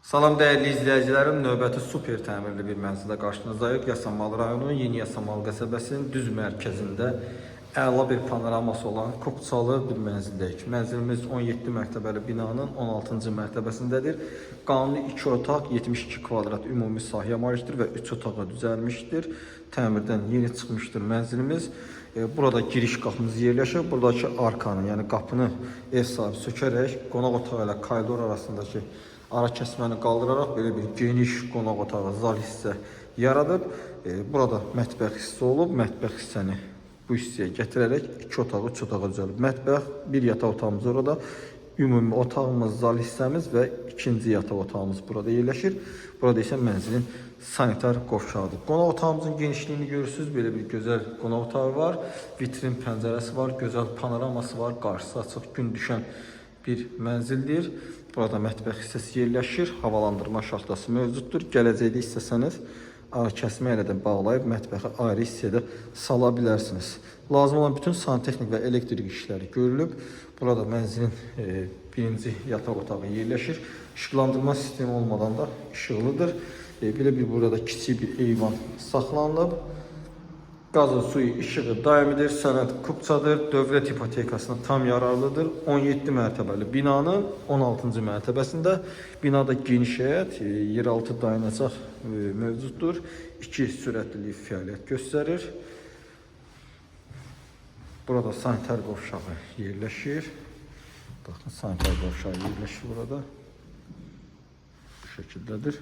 Salam dəyərli izləyicilərim, növbəti super təmirli bir mənzildə qarşınızdayıq. Yasamal rayonu, Yeni Yasamal qəsəbəsinin düz mərkəzində əla bir panoraması olan Kupçalı bir mənzildəyik. Mənzilimiz 17 mərtəbəli binanın 16-cı mərtəbəsindədir. Qanuni 2 otaq, 72 kvadrat ümumi sahəyə malikdir və 3 otağa düzəlmişdir. Təmirdən yeni çıxmışdır mənzilimiz. Burada giriş qapımız yerləşir. Buradakı arkanı, yəni qapını ev sahibi sökərək qonaq otağı ilə koridor arasındakı ara kəsməni qaldıraraq belə bir geniş qonaq otağı, zal hissə yaradıb. Burada mətbəx hissə olub. Mətbəx hissəni bu hissəyə gətirərək 2 otağı 3 otağa düzəlib. Mətbəx, bir yataq otağımız orada. Ümumi otağımız, zal hissəmiz və ikinci yataq otağımız burada yerləşir. Burada isə mənzilin sanitar qovşağıdır. Qonaq otağımızın genişliyini görürsünüz. Belə bir gözəl qonaq otağı var. Vitrin pəncərəsi var, gözəl panoraması var. Qarşısı açıq, gün düşən bir mənzildir. Burada mətbəx hissəsi yerləşir. Havalandırma şaxtası mövcuddur. Gələcəkdə istəsəniz ara kəsmə ilə də bağlayıb mətbəxə ayrı hissədə sala bilərsiniz. Lazım olan bütün santexnik və elektrik işləri görülüb. Burada mənzilin birinci yataq otağı yerləşir. İşıqlandırma sistemi olmadan da işıqlıdır. Belə bir burada kiçik bir eyvan saxlanılıb. Qazı, suyu, işığı daimidir, sənəd Kupçadır, dövlət ipotekasına tam yararlıdır. 17 mərtəbəli binanın 16-cı mərtəbəsində. Binada geniş həyət, yeraltı dayanacaq mövcuddur. 2 sürətlilik fəaliyyət göstərir. Burada sanitar qovşağı yerləşir. Baxın, sanitar qovşağı yerləşir burada. Bu şəkildədir.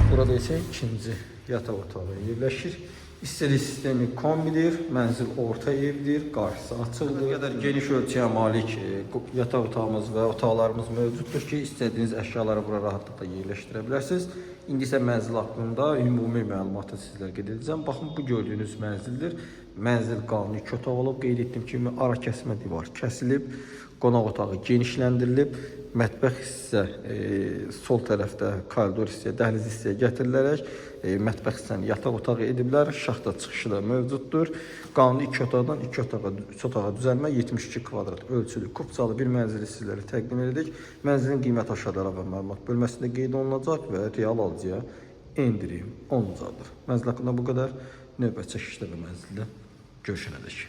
Burada isə ikinci yataq otağı yerləşir. İstədiyi sistemi kombidir, mənzil orta evdir, qarşısı açıqdır. Bu qədər geniş ölçüyə malik yataq otağımız və otaqlarımız mövcuddur ki, istədiyiniz əşyaları bura rahatlıqla yerləşdirə bilərsiniz. İndi isə mənzil haqqında ümumi məlumatı sizlərə qeyd edəcəm. Baxın, bu gördüyünüz mənzildir. Mənzil qanuni 2 otaq olub, qeyd etdiyim kimi ara kəsmə divar kəsilib, qonaq otağı genişləndirilib, mətbəx hissə sol tərəfdə koridor hissəyə, dəhliz hissəyə gətirilərək mətbəx hissəni yataq otağı ediblər. Şaxta çıxışı da mövcuddur. Qanuni 2 otaqdan 2 otağa, 3 otağa düzəlmə 72 kvadrat ölçülü Kupçalı bir mənzili sizlərə təqdim edirik. Mənzilin qiyməti aşağıda və məlumat bölməsində qeyd olunacaq və real alıcıya endirim olunacaqdır. Mənzil haqqında bu qədər. Növbəti çəkişdə və mənzildə görüşənədək.